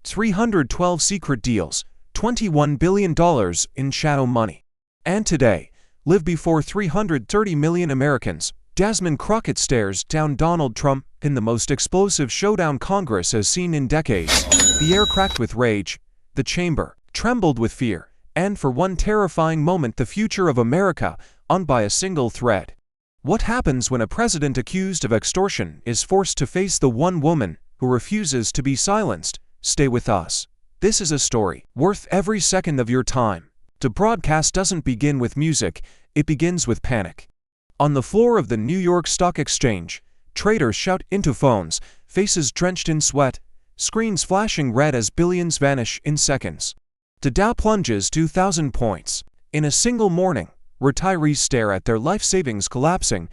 312 secret deals, $21 billion in shadow money. And today, live before 330 million Americans, Jasmine Crockett stares down Donald Trump in the most explosive showdown Congress has seen in decades. The air cracked with rage, the chamber trembled with fear, and for one terrifying moment the future of America hung by a single thread. What happens when a president accused of extortion is forced to face the one woman who refuses to be silenced? Stay with us. This is a story worth every second of your time. The broadcast doesn't begin with music, it begins with panic. On the floor of the New York Stock Exchange, traders shout into phones, faces drenched in sweat, screens flashing red as billions vanish in seconds. The Dow plunges 2,000 points. In a single morning, retirees stare at their life savings collapsing,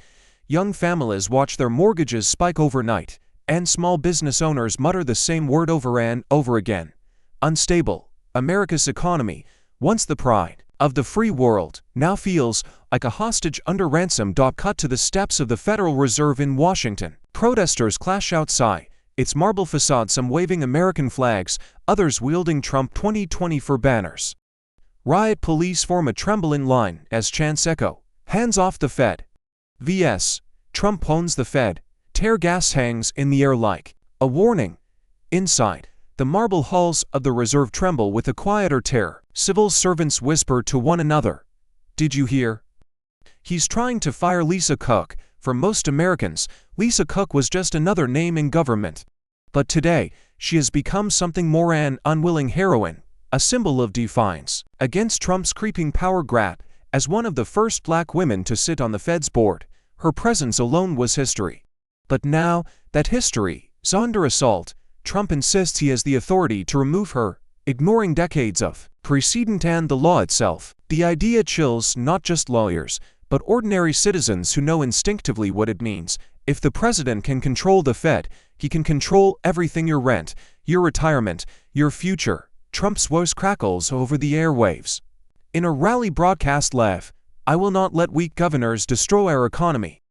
young families watch their mortgages spike overnight, and small business owners mutter the same word over and over again. Unstable. America's economy, once the pride of the free world, now feels like a hostage under ransom. Cut to the steps of the Federal Reserve in Washington. Protesters clash outside its marble facade, some waving American flags, others wielding Trump 2024 banners. Riot police form a tremble in line as chants echo, "Hands off the Fed." vs. Trump owns the Fed. Tear gas hangs in the air like a warning. Inside, the marble halls of the Reserve tremble with a quieter terror. Civil servants whisper to one another, "Did you hear? He's trying to fire Lisa Cook." For most Americans, Lisa Cook was just another name in government. But today, she has become something more: an unwilling heroine, a symbol of defiance against Trump's creeping power grab. As one of the first black women to sit on the Fed's board, her presence alone was history. But now that history is under assault, Trump insists he has the authority to remove her, ignoring decades of precedent and the law itself. The idea chills not just lawyers, but ordinary citizens who know instinctively what it means. If the president can control the Fed, he can control everything: your rent, your retirement, your future. Trump's voice crackles over the airwaves. In a rally broadcast live, "I will not let weak governors destroy our economy.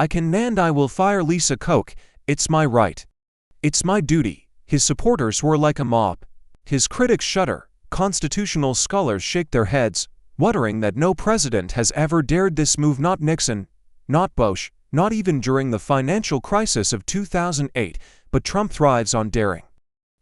I can and I will fire Lisa Cook. It's my right. It's my duty." His supporters roar like a mob. His critics shudder. Constitutional scholars shake their heads, muttering that no president has ever dared this move. Not Nixon, not Bush, not even during the financial crisis of 2008, but Trump thrives on daring.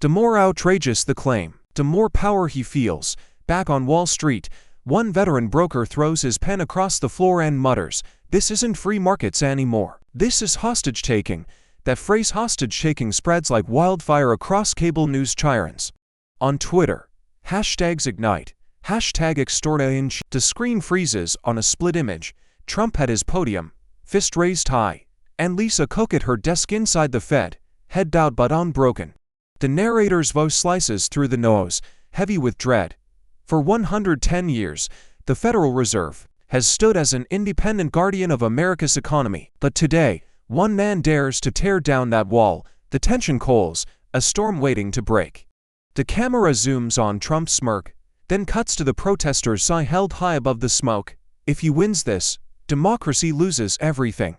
The more outrageous the claim, the more power he feels. Back on Wall Street, one veteran broker throws his pen across the floor and mutters, "This isn't free markets anymore. This is hostage-taking." That phrase hostage-taking spreads like wildfire across cable news channels. On Twitter, hashtags ignite. #extortion. The screen freezes on a split image. Trump at his podium, fist raised high, and Lisa Cook at her desk inside the Fed, head bowed but unbroken. The narrator's voice slices through the nose, heavy with dread. For 110 years, the Federal Reserve has stood as an independent guardian of America's economy. But today, one man dares to tear down that wall. The tension coals, a storm waiting to break. The camera zooms on Trump's smirk, then cuts to the protesters' sigh held high above the smoke. If he wins this, democracy loses everything.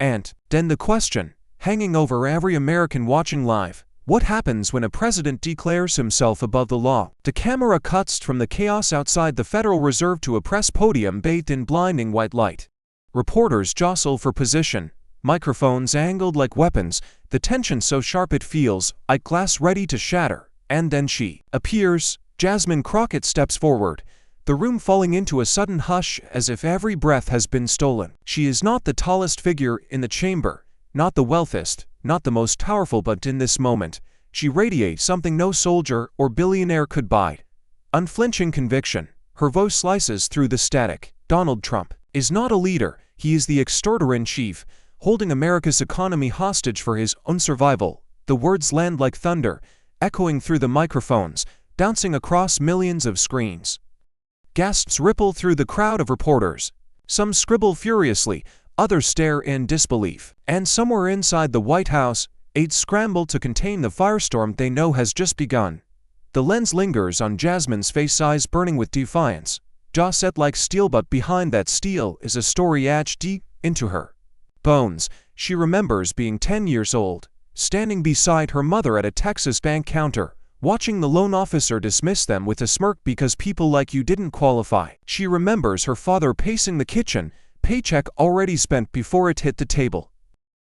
And then the question, hanging over every American watching live: what happens when a president declares himself above the law? The camera cuts from the chaos outside the Federal Reserve to a press podium bathed in blinding white light. Reporters jostle for position, microphones angled like weapons, the tension so sharp it feels like glass ready to shatter. And then she appears. Jasmine Crockett steps forward, the room falling into a sudden hush as if every breath has been stolen. She is not the tallest figure in the chamber, not the wealthiest, not the most powerful, but in this moment, she radiates something no soldier or billionaire could buy. Unflinching conviction. Her voice slices through the static. Donald Trump is not a leader, he is the extorter-in-chief, holding America's economy hostage for his own survival. The words land like thunder, echoing through the microphones, bouncing across millions of screens. Gasps ripple through the crowd of reporters. Some scribble furiously, others stare in disbelief. And somewhere inside the White House, aides scramble to contain the firestorm they know has just begun. The lens lingers on Jasmine's face, eyes burning with defiance, jaw set like steel, but behind that steel is a story etched deep into her bones. She remembers being 10 years old, standing beside her mother at a Texas bank counter, watching the loan officer dismiss them with a smirk because people like you didn't qualify. She remembers her father pacing the kitchen, paycheck already spent before it hit the table.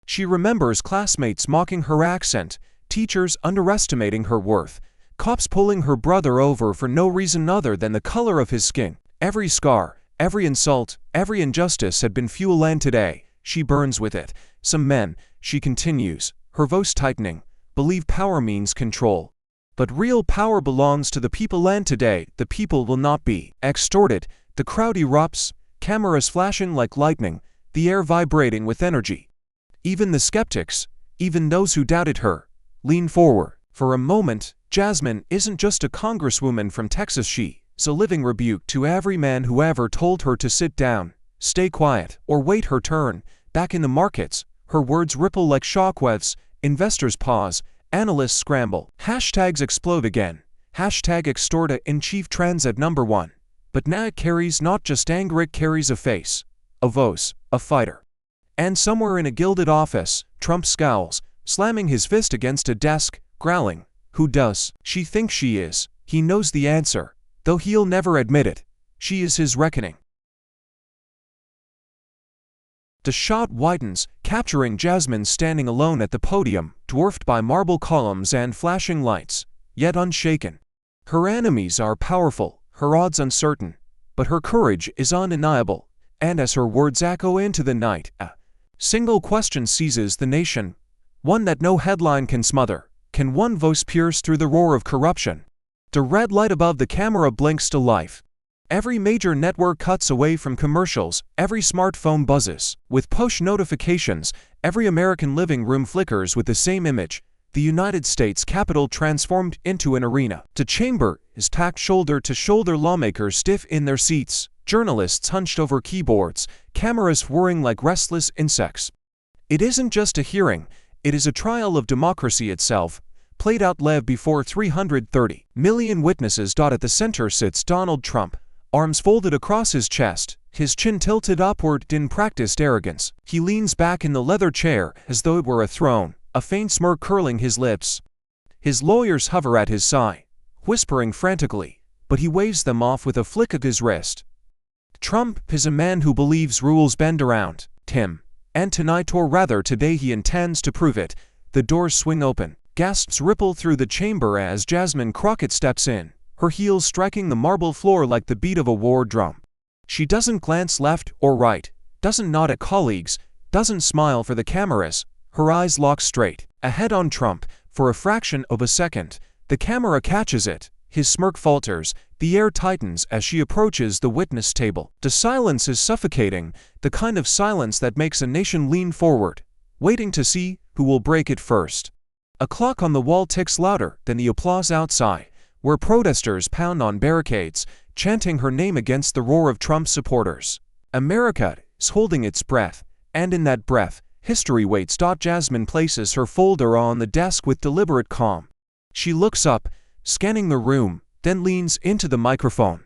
She remembers classmates mocking her accent, teachers underestimating her worth, cops pulling her brother over for no reason other than the color of his skin. Every scar, every insult, every injustice had been fuel, and today, she burns with it. Some men, she continues, her voice tightening, believe power means control. But real power belongs to the people, and today, the people will not be extorted. The crowd erupts, cameras flashing like lightning, the air vibrating with energy. Even the skeptics, even those who doubted her, lean forward. For a moment, Jasmine isn't just a congresswoman from Texas, she's a living rebuke to every man who ever told her to sit down, stay quiet, or wait her turn. Back in the markets, her words ripple like shockwaves, investors pause, analysts scramble, hashtags explode again, hashtag extorta in chief trends at #1. But now it carries not just anger, it carries a face, a voice, a fighter. And somewhere in a gilded office, Trump scowls, slamming his fist against a desk, growling, who does she think she is? He knows the answer, though he'll never admit it. She is his reckoning. The shot widens, capturing Jasmine standing alone at the podium, dwarfed by marble columns and flashing lights, yet unshaken. Her enemies are powerful, her odds uncertain, but her courage is undeniable, and as her words echo into the night, a single question seizes the nation, one that no headline can smother. Can one voice pierce through the roar of corruption? The red light above the camera blinks to life. Every major network cuts away from commercials, every smartphone buzzes with push notifications, every American living room flickers with the same image, the United States Capitol transformed into an arena. The chamber is packed shoulder to shoulder, lawmakers stiff in their seats, journalists hunched over keyboards, cameras whirring like restless insects. It isn't just a hearing, it is a trial of democracy itself, played out live before 330 million witnesses. At the center sits Donald Trump, arms folded across his chest, his chin tilted upward in practiced arrogance. He leans back in the leather chair as though it were a throne, a faint smirk curling his lips. His lawyers hover at his side, whispering frantically, but he waves them off with a flick of his wrist. Trump is a man who believes rules bend around him, and tonight, or rather today, he intends to prove it. The doors swing open, gasps ripple through the chamber as Jasmine Crockett steps in, her heels striking the marble floor like the beat of a war drum. She doesn't glance left or right, doesn't nod at colleagues, doesn't smile for the cameras. Her eyes lock straight ahead on Trump. For a fraction of a second, the camera catches it. His smirk falters, the air tightens as she approaches the witness table. The silence is suffocating, the kind of silence that makes a nation lean forward, waiting to see who will break it first. A clock on the wall ticks louder than the applause outside, where protesters pound on barricades, chanting her name against the roar of Trump's supporters. America is holding its breath, and in that breath, history waits. Jasmine places her folder on the desk with deliberate calm. She looks up, scanning the room, then leans into the microphone.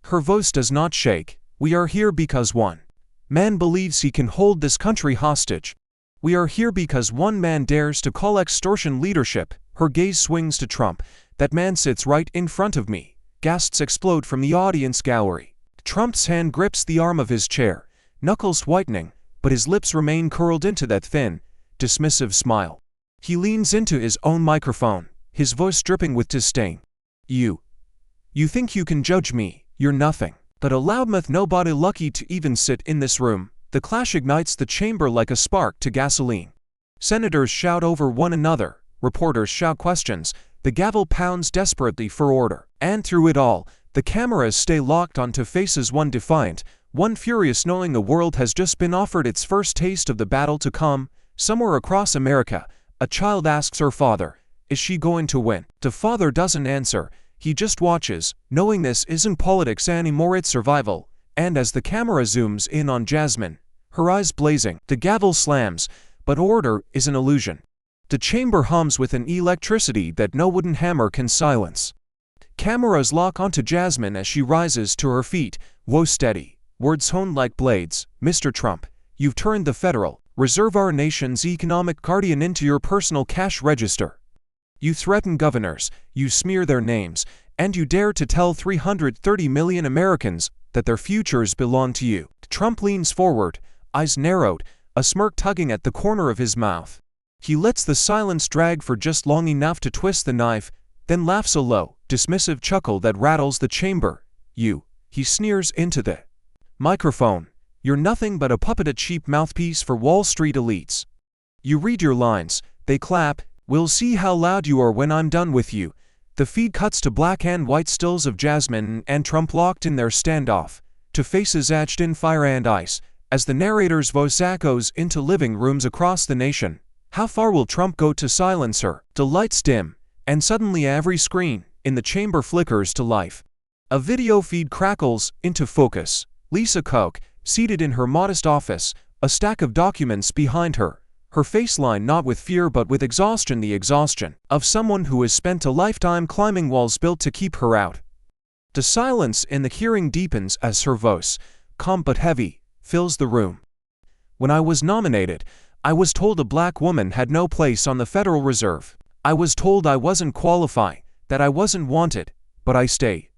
Her voice does not shake. We are here because one man believes he can hold this country hostage. We are here because one man dares to call extortion leadership. Her gaze swings to Trump. That man sits right in front of me. Gasps explode from the audience gallery. Trump's hand grips the arm of his chair, knuckles whitening, but his lips remain curled into that thin, dismissive smile. He leans into his own microphone, his voice dripping with disdain. You think you can judge me, you're nothing but a loudmouth nobody lucky to even sit in this room. The clash ignites the chamber like a spark to gasoline. Senators shout over one another, reporters shout questions, the gavel pounds desperately for order. And through it all, the cameras stay locked onto faces, one defiant, one furious, knowing the world has just been offered its first taste of the battle to come. Somewhere across America, a child asks her father, is she going to win? The father doesn't answer, he just watches, knowing this isn't politics anymore, it's survival. And as the camera zooms in on Jasmine, her eyes blazing, the gavel slams, but order is an illusion. The chamber hums with an electricity that no wooden hammer can silence. Cameras lock onto Jasmine as she rises to her feet, woe steady, words honed like blades. Mr. Trump, you've turned the Federal Reserve, our nation's economic guardian, into your personal cash register. You threaten governors, you smear their names, and you dare to tell 330 million Americans that their futures belong to you. Trump leans forward, eyes narrowed, a smirk tugging at the corner of his mouth. He lets the silence drag for just long enough to twist the knife, then laughs a low, dismissive chuckle that rattles the chamber. You, he sneers into the microphone. You're nothing but a puppet, a cheap mouthpiece for Wall Street elites. You read your lines, they clap. We'll see how loud you are when I'm done with you. The feed cuts to black and white stills of Jasmine and Trump locked in their standoff, to faces etched in fire and ice, as the narrator's voice echoes into living rooms across the nation. How far will Trump go to silence her? The lights dim, and suddenly every screen in the chamber flickers to life. A video feed crackles into focus. Lisa Koch, seated in her modest office, a stack of documents behind her. Her face lined not with fear but with exhaustion, the exhaustion of someone who has spent a lifetime climbing walls built to keep her out. The silence in the hearing deepens as her voice, calm but heavy, fills the room. When I was nominated, I was told a black woman had no place on the Federal Reserve. I was told I wasn't qualified, that I wasn't wanted, but I stayed.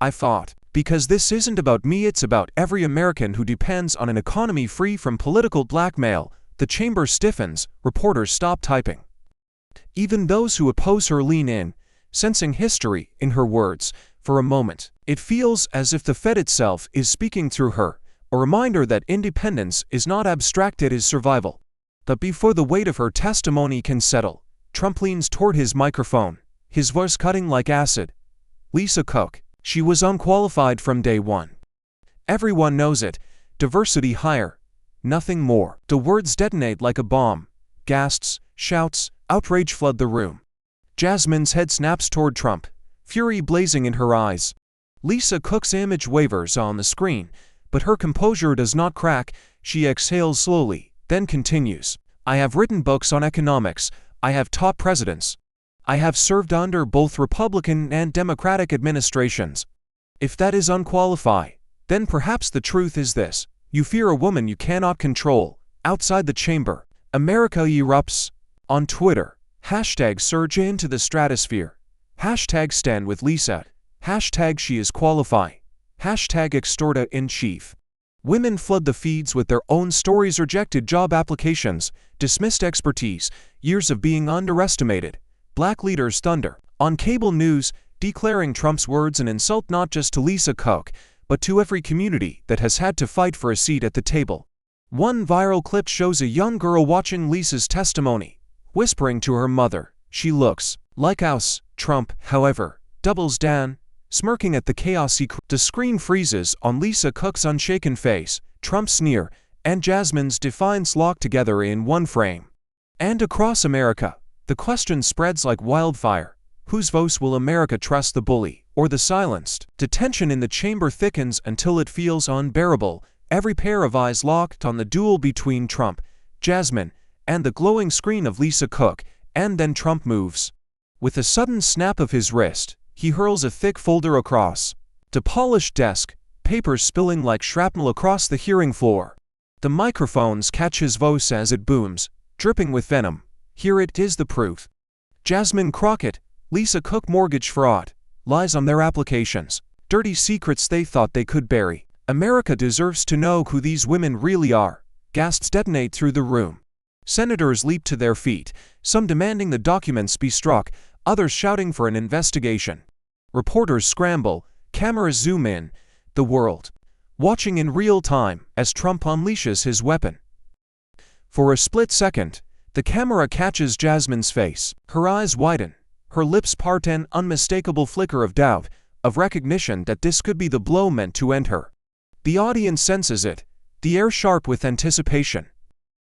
I fought. Because this isn't about me, it's about every American who depends on an economy free from political blackmail. The chamber stiffens, reporters stop typing. Even those who oppose her lean in, sensing history in her words. For a moment, it feels as if the Fed itself is speaking through her, a reminder that independence is not abstract, it is survival. But before the weight of her testimony can settle, Trump leans toward his microphone, his voice cutting like acid. Lisa Koch, she was unqualified from day one. Everyone knows it. Diversity hire. Nothing more. The words detonate like a bomb. Gasps, shouts, outrage flood the room. Jasmine's head snaps toward Trump, fury blazing in her eyes. Lisa Koch's image wavers on the screen, but her composure does not crack. She exhales slowly, then continues. I have written books on economics. I have taught presidents. I have served under both Republican and Democratic administrations. If that is unqualified, then perhaps the truth is this. You fear a woman you cannot control. Outside the chamber, America erupts. On Twitter, hashtag surge into the stratosphere. Hashtag stand with Lisa. Hashtag she is qualified. Hashtag extorta in chief. Women flood the feeds with their own stories, rejected job applications, dismissed expertise, years of being underestimated. Black leaders thunder on cable news, declaring Trump's words an insult not just to Lisa Koch, but to every community that has had to fight for a seat at the table. One viral clip shows a young girl watching Lisa's testimony, whispering to her mother, "She looks like us." Trump, however, doubles down, smirking at the chaos. The screen freezes on Lisa Koch's unshaken face, Trump's sneer, and Jasmine's defiance locked together in one frame. And across America, the question spreads like wildfire. Whose voice will America trust, the bully or the silenced? The tension in the chamber thickens until it feels unbearable, every pair of eyes locked on the duel between Trump, Jasmine, and the glowing screen of Lisa Koch, and then Trump moves. With a sudden snap of his wrist, he hurls a thick folder across the polished desk, papers spilling like shrapnel across the hearing floor. The microphones catch his voice as it booms, dripping with venom. Here it is, the proof. Jasmine Crockett, Lisa Koch mortgage fraud, lies on their applications, dirty secrets they thought they could bury. America deserves to know who these women really are. Gasps detonate through the room. Senators leap to their feet, some demanding the documents be struck, others shouting for an investigation. Reporters scramble, cameras zoom in, the world watching in real time as Trump unleashes his weapon. For a split second, the camera catches Jasmine's face. Her eyes widen. Her lips part, an unmistakable flicker of doubt, of recognition that this could be the blow meant to end her. The audience senses it, the air sharp with anticipation.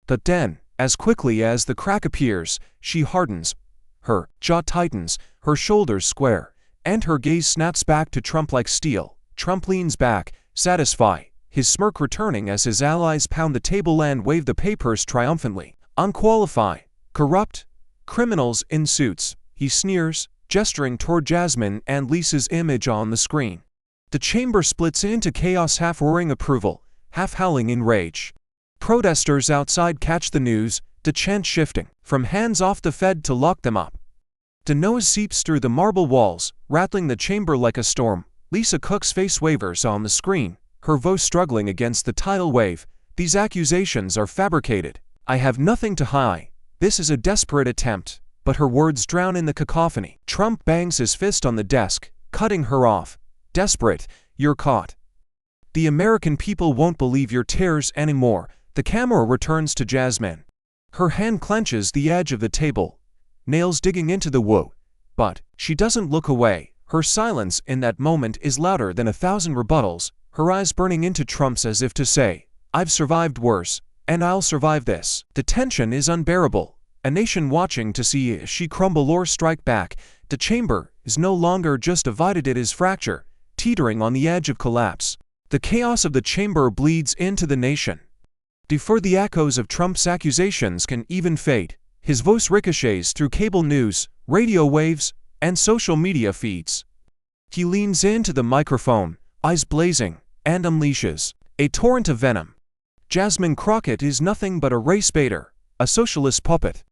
But then, as quickly as the crack appears, she hardens. Her jaw tightens, her shoulders square, and her gaze snaps back to Trump like steel. Trump leans back, satisfied, his smirk returning as his allies pound the table and wave the papers triumphantly. Unqualified, corrupt, criminals in suits. He sneers, gesturing toward Jasmine and Lisa's image on the screen. The chamber splits into chaos, half roaring approval, half howling in rage. Protesters outside catch the news, the chant shifting from hands off the Fed to lock them up. The noise seeps through the marble walls, rattling the chamber like a storm. Lisa Cook's face wavers on the screen, her voice struggling against the tidal wave. These accusations are fabricated. I have nothing to hide. This is a desperate attempt. But her words drown in the cacophony. Trump bangs his fist on the desk, cutting her off. Desperate, you're caught. The American people won't believe your tears anymore. The camera returns to Jasmine. Her hand clenches the edge of the table, nails digging into the wood. But she doesn't look away. Her silence in that moment is louder than 1,000 rebuttals, her eyes burning into Trump's as if to say, I've survived worse, and I'll survive this. The tension is unbearable. A nation watching to see if she crumble or strike back. The chamber is no longer just divided, it is fractured, teetering on the edge of collapse. The chaos of the chamber bleeds into the nation. Before the echoes of Trump's accusations can even fade, his voice ricochets through cable news, radio waves, and social media feeds. He leans into the microphone, eyes blazing, and unleashes a torrent of venom. Jasmine Crockett is nothing but a race baiter, a socialist puppet,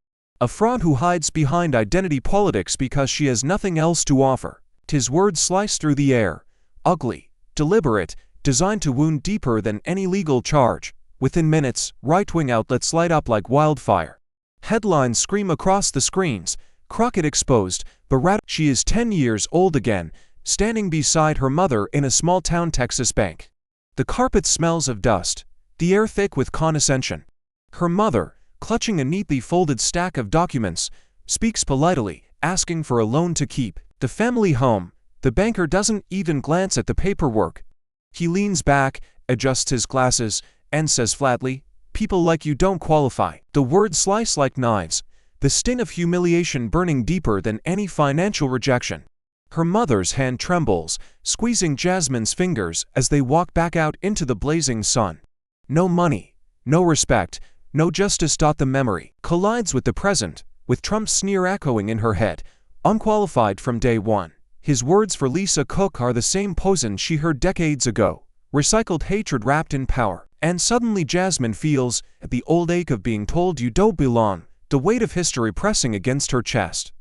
a fraud who hides behind identity politics because she has nothing else to offer. His words slice through the air, ugly, deliberate, designed to wound deeper than any legal charge. Within minutes, right-wing outlets light up like wildfire. Headlines scream across the screens, Crockett exposed, but she is 10 years old again, standing beside her mother in a small-town Texas bank. The carpet smells of dust, the air thick with condescension. Her mother, clutching a neatly folded stack of documents, speaks politely, asking for a loan to keep the family home. The banker doesn't even glance at the paperwork. He leans back, adjusts his glasses, and says flatly, "People like you don't qualify." The words slice like knives, the sting of humiliation burning deeper than any financial rejection. Her mother's hand trembles, squeezing Jasmine's fingers as they walk back out into the blazing sun. No money, no respect, no justice. The memory collides with the present, with Trump's sneer echoing in her head, unqualified from day one. His words for Lisa Cook are the same poison she heard decades ago, recycled hatred wrapped in power. And suddenly Jasmine feels the old ache of being told you don't belong, the weight of history pressing against her chest.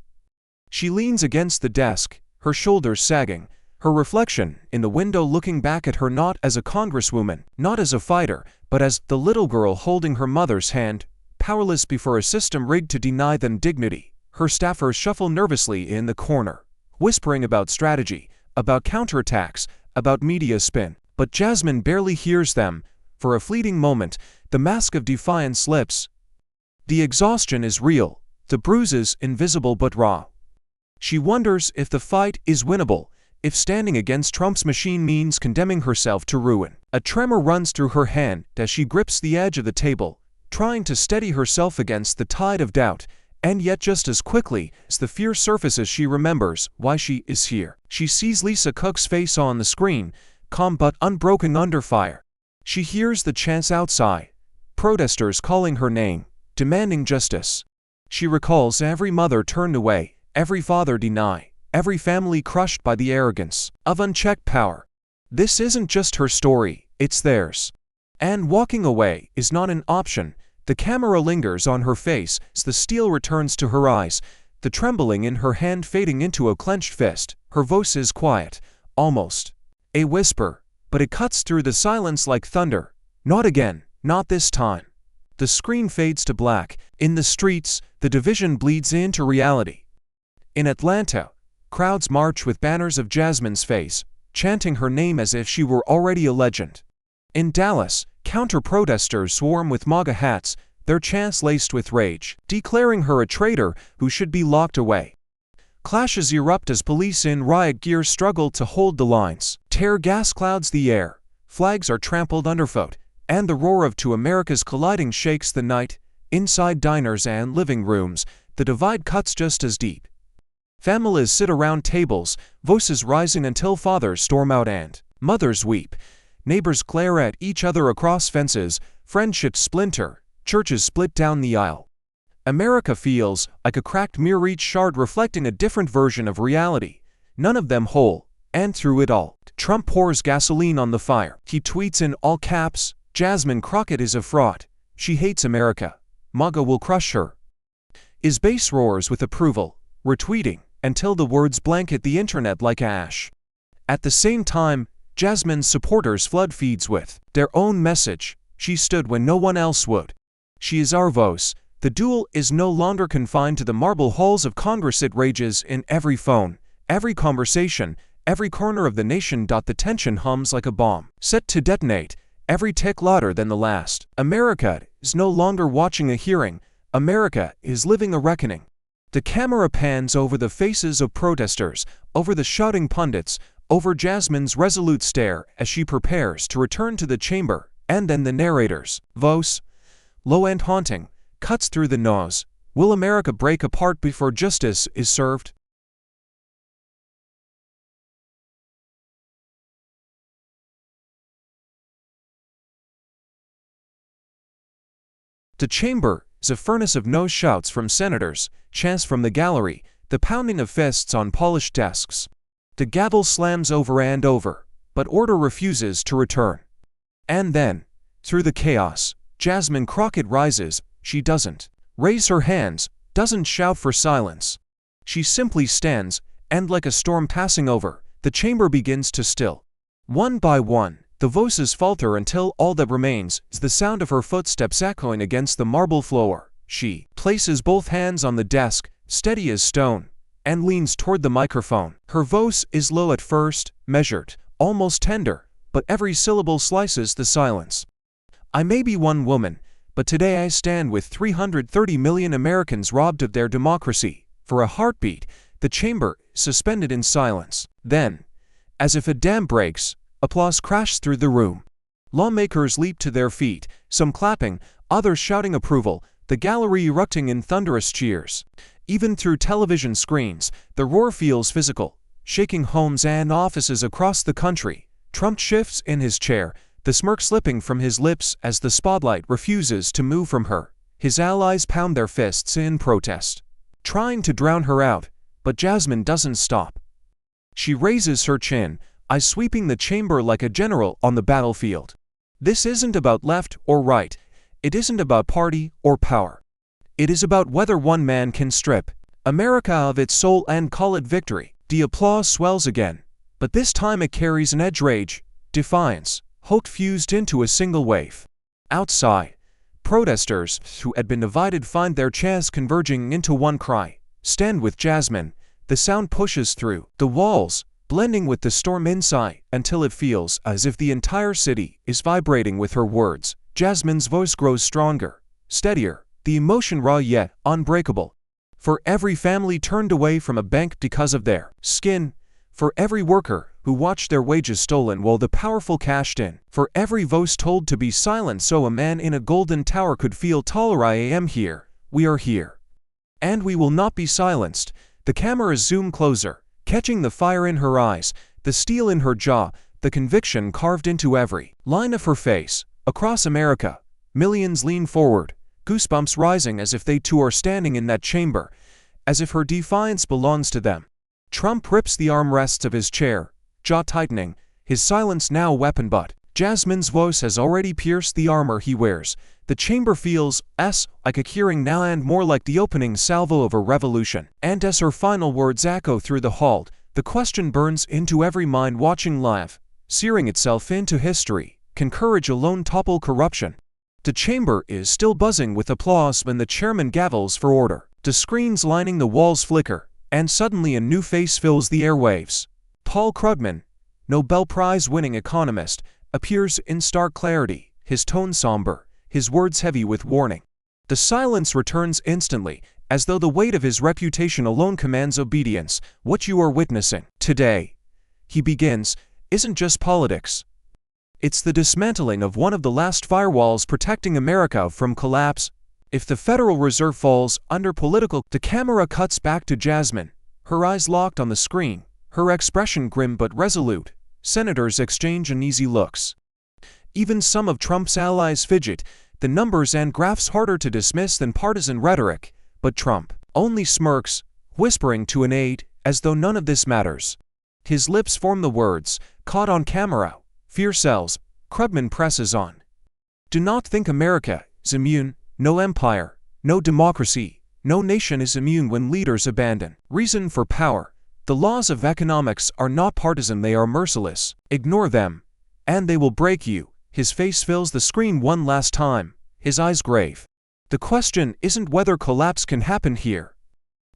She leans against the desk, her shoulders sagging, her reflection in the window looking back at her not as a congresswoman, not as a fighter, but as the little girl holding her mother's hand, powerless before a system rigged to deny them dignity. Her staffers shuffle nervously in the corner, whispering about strategy, about counterattacks, about media spin. But Jasmine barely hears them. For a fleeting moment, the mask of defiance slips. The exhaustion is real, the bruises invisible but raw. She wonders if the fight is winnable, if standing against Trump's machine means condemning herself to ruin. A tremor runs through her hand as she grips the edge of the table, trying to steady herself against the tide of doubt, and yet just as quickly as the fear surfaces she remembers why she is here. She sees Lisa Cook's face on the screen, calm but unbroken under fire. She hears the chants outside, protesters calling her name, demanding justice. She recalls every mother turned away, every father denied, every family crushed by the arrogance of unchecked power. This isn't just her story, it's theirs. And walking away is not an option. The camera lingers on her face as the steel returns to her eyes, the trembling in her hand fading into a clenched fist. Her voice is quiet, almost a whisper, but it cuts through the silence like thunder. Not again, not this time. The screen fades to black. In the streets, the division bleeds into reality. In Atlanta, crowds march with banners of Jasmine's face, chanting her name as if she were already a legend. In Dallas, counter-protesters swarm with MAGA hats, their chants laced with rage, declaring her a traitor who should be locked away. Clashes erupt as police in riot gear struggle to hold the lines. Tear gas clouds the air, flags are trampled underfoot, and the roar of two Americas colliding shakes the night. Inside diners and living rooms, the divide cuts just as deep. Families sit around tables, voices rising until fathers storm out and mothers weep. Neighbors glare at each other across fences, friendships splinter, churches split down the aisle. America feels like a cracked mirror, each shard reflecting a different version of reality, none of them whole. And through it all, Trump pours gasoline on the fire. He tweets in all caps, "Jasmine Crockett is a fraud. She hates America. MAGA will crush her." His base roars with approval, retweeting, until the words blanket the internet like ash. At the same time, Jasmine's supporters flood feeds with their own message. She stood when no one else would. She is our voice. The duel is no longer confined to the marble halls of Congress. It rages in every phone, every conversation, every corner of the nation. The tension hums like a bomb set to detonate, every tick louder than the last. America is no longer watching a hearing. America is living a reckoning. The camera pans over the faces of protesters, over the shouting pundits, over Jasmine's resolute stare as she prepares to return to the chamber, and then the narrator's voice, low and haunting, cuts through the noise. Will America break apart before justice is served? The chamber is a furnace of no shouts from senators, chants from the gallery, the pounding of fists on polished desks. The gavel slams over and over, but order refuses to return. And then, through the chaos, Jasmine Crockett rises. She doesn't raise her hands, doesn't shout for silence. She simply stands, and like a storm passing over, the chamber begins to still. One by one, the voices falter until all that remains is the sound of her footsteps echoing against the marble floor. She places both hands on the desk, steady as stone, and leans toward the microphone. Her voice is low at first, measured, almost tender, but every syllable slices the silence. I may be one woman, but today I stand with 330 million Americans robbed of their democracy. For a heartbeat, the chamber is suspended in silence. Then, as if a dam breaks, applause crashed through the room. Lawmakers leap to their feet, some clapping, others shouting approval, the gallery erupting in thunderous cheers. Even through television screens, the roar feels physical, shaking homes and offices across the country. Trump shifts in his chair, the smirk slipping from his lips as the spotlight refuses to move from her. His allies pound their fists in protest, trying to drown her out, but Jasmine doesn't stop. She raises her chin, eyes sweeping the chamber like a general on the battlefield. This isn't about left or right. It isn't about party or power. It is about whether one man can strip America of its soul and call it victory. The applause swells again, but this time it carries an edge: rage, defiance, hope fused into a single wave. Outside, protesters who had been divided find their chants converging into one cry. Stand with Jasmine. The sound pushes through the walls, blending with the storm inside, until it feels as if the entire city is vibrating with her words. Jasmine's voice grows stronger, steadier, the emotion raw yet unbreakable. For every family turned away from a bank because of their skin, for every worker who watched their wages stolen while the powerful cashed in, for every voice told to be silent so a man in a golden tower could feel taller. I am here, we are here. And we will not be silenced. The cameras zoom closer, catching the fire in her eyes, the steel in her jaw, the conviction carved into every line of her face. Across America, millions lean forward, goosebumps rising as if they too are standing in that chamber, as if her defiance belongs to them. Trump rips the armrests of his chair, jaw tightening, his silence now a weapon, but Jasmine's voice has already pierced the armor he wears. The chamber feels like a hearing now and more like the opening salvo of a revolution. And as her final words echo through the hall, the question burns into every mind watching live, searing itself into history. Can courage alone topple corruption? The chamber is still buzzing with applause when the chairman gavels for order. The screens lining the walls flicker, and suddenly a new face fills the airwaves. Paul Krugman, Nobel Prize-winning economist, appears in stark clarity, his tone somber, his words heavy with warning. The silence returns instantly, as though the weight of his reputation alone commands obedience. What you are witnessing today, he begins, isn't just politics. It's the dismantling of one of the last firewalls protecting America from collapse. If the Federal Reserve falls under political... The camera cuts back to Jasmine, her eyes locked on the screen, her expression grim but resolute. Senators exchange uneasy looks. Even some of Trump's allies fidget, the numbers and graphs harder to dismiss than partisan rhetoric. But Trump only smirks, whispering to an aide, as though none of this matters. His lips form the words, caught on camera. Fear sells. Krugman presses on. Do not think America is immune. No empire, no democracy, No nation is immune when leaders abandon reason for power. The laws of economics are not partisan, they are merciless. Ignore them, and they will break you. His face fills the screen one last time, his eyes grave. The question isn't whether collapse can happen here.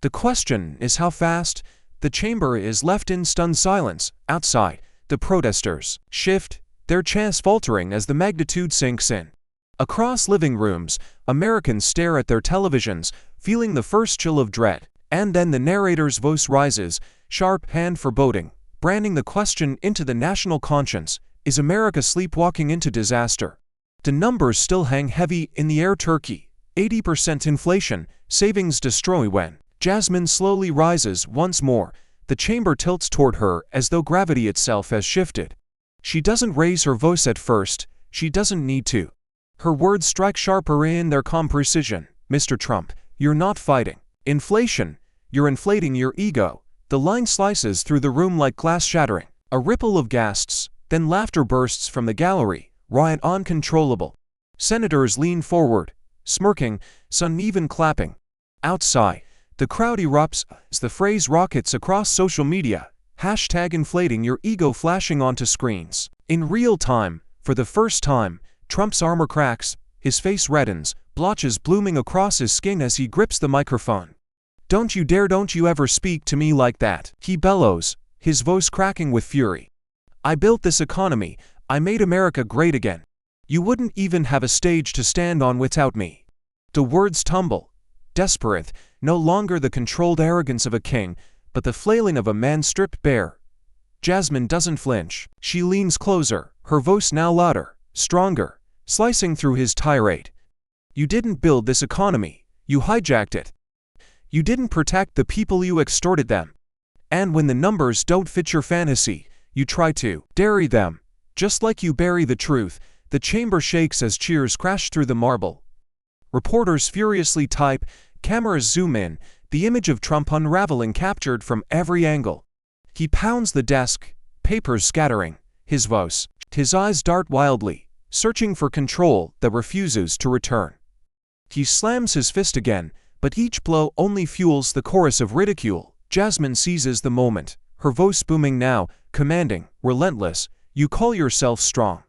The question is how fast. The chamber is left in stunned silence. Outside, the protesters shift, their chants faltering as the magnitude sinks in. Across living rooms, Americans stare at their televisions, feeling the first chill of dread. And then the narrator's voice rises, sharp and foreboding, branding the question into the national conscience. Is America sleepwalking into disaster? The numbers still hang heavy in the air. Turkey, 80% inflation, savings destroy. When Jasmine slowly rises once more, the chamber tilts toward her as though gravity itself has shifted. She doesn't raise her voice at first, she doesn't need to. Her words strike sharper in their calm precision. Mr. Trump, you're not fighting inflation, you're inflating your ego. The line slices through the room like glass shattering. A ripple of gasps, then laughter bursts from the gallery, riot uncontrollable. Senators lean forward, smirking, some even clapping. Outside, the crowd erupts as the phrase rockets across social media, #inflating your ego flashing onto screens. In real time, for the first time, Trump's armor cracks, his face reddens, blotches blooming across his skin as he grips the microphone. Don't you dare, don't you ever speak to me like that, he bellows, his voice cracking with fury. I built this economy, I made America great again. You wouldn't even have a stage to stand on without me. The words tumble, desperate, no longer the controlled arrogance of a king, but the flailing of a man stripped bare. Jasmine doesn't flinch. She leans closer, her voice now louder, stronger, slicing through his tirade. You didn't build this economy, you hijacked it. You didn't protect the people, you extorted them. And when the numbers don't fit your fantasy, you try to bury them. Just like you bury the truth. The chamber shakes as cheers crash through the marble. Reporters furiously type, cameras zoom in, the image of Trump unraveling captured from every angle. He pounds the desk, papers scattering, his voice. His eyes dart wildly, searching for control that refuses to return. He slams his fist again, but each blow only fuels the chorus of ridicule. Jasmine seizes the moment, her voice booming now, commanding, relentless. You call yourself strong.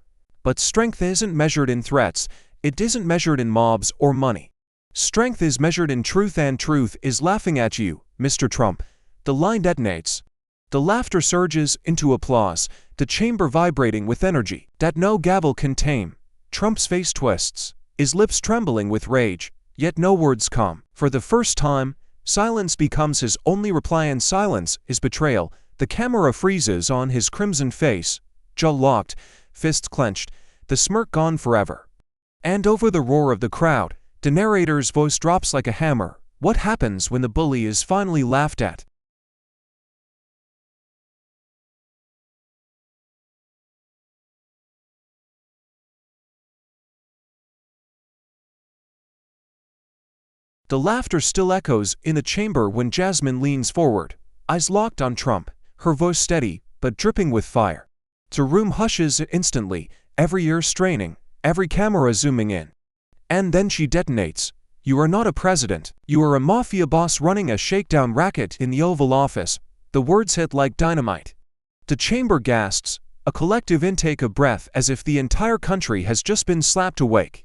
But strength isn't measured in threats, it isn't measured in mobs or money. Strength is measured in truth, and truth is laughing at you, Mr. Trump. The line detonates. The laughter surges into applause, the chamber vibrating with energy that no gavel can tame. Trump's face twists, his lips trembling with rage, yet no words come. For the first time, silence becomes his only reply, and silence is betrayal. The camera freezes on his crimson face, jaw locked, fists clenched, the smirk gone forever. And over the roar of the crowd, the narrator's voice drops like a hammer. What happens when the bully is finally laughed at? The laughter still echoes in the chamber when Jasmine leans forward, eyes locked on Trump, her voice steady but dripping with fire. The room hushes instantly, every ear straining, every camera zooming in. And then she detonates. You are not a president. You are a mafia boss running a shakedown racket in the Oval Office. The words hit like dynamite. The chamber gasps, a collective intake of breath as if the entire country has just been slapped awake.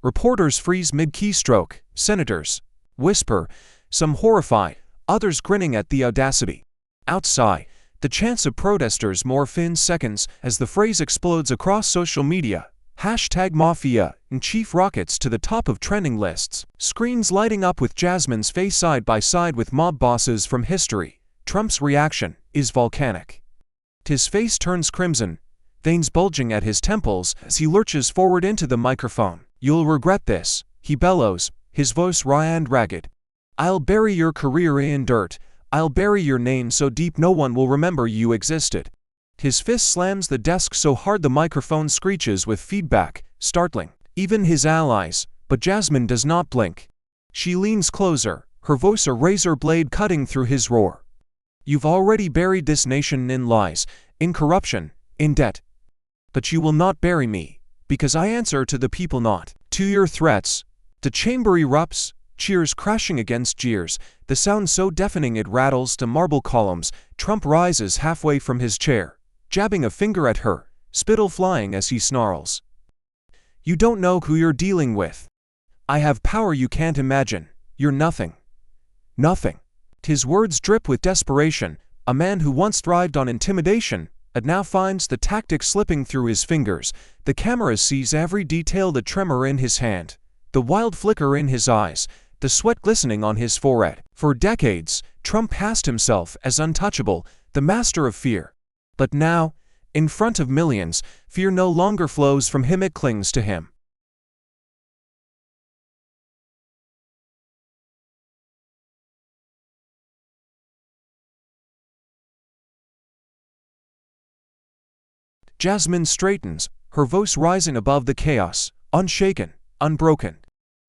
Reporters freeze mid-keystroke, senators whisper, some horrified, others grinning at the audacity. Outside, the chants of protesters morph in seconds as the phrase explodes across social media. #Mafia in chief rockets to the top of trending lists. Screens lighting up with Jasmine's face side by side with mob bosses from history. Trump's reaction is volcanic. His face turns crimson, veins bulging at his temples as he lurches forward into the microphone. You'll regret this, he bellows, his voice raw and ragged. I'll bury your career in dirt. I'll bury your name so deep no one will remember you existed. His fist slams the desk so hard the microphone screeches with feedback, startling even his allies, but Jasmine does not blink. She leans closer, her voice a razor blade cutting through his roar. You've already buried this nation in lies, in corruption, in debt. But you will not bury me, because I answer to the people, not to your threats. The chamber erupts, cheers crashing against jeers, the sound so deafening it rattles the marble columns. Trump rises halfway from his chair, jabbing a finger at her, spittle flying as he snarls. "You don't know who you're dealing with. I have power you can't imagine. You're nothing. Nothing." His words drip with desperation. A man who once thrived on intimidation, and now finds the tactic slipping through his fingers. The camera sees every detail, the tremor in his hand, the wild flicker in his eyes, the sweat glistening on his forehead. For decades, Trump passed himself as untouchable, the master of fear. But now, in front of millions, fear no longer flows from him, it clings to him. Jasmine straightens, her voice rising above the chaos, unshaken, unbroken.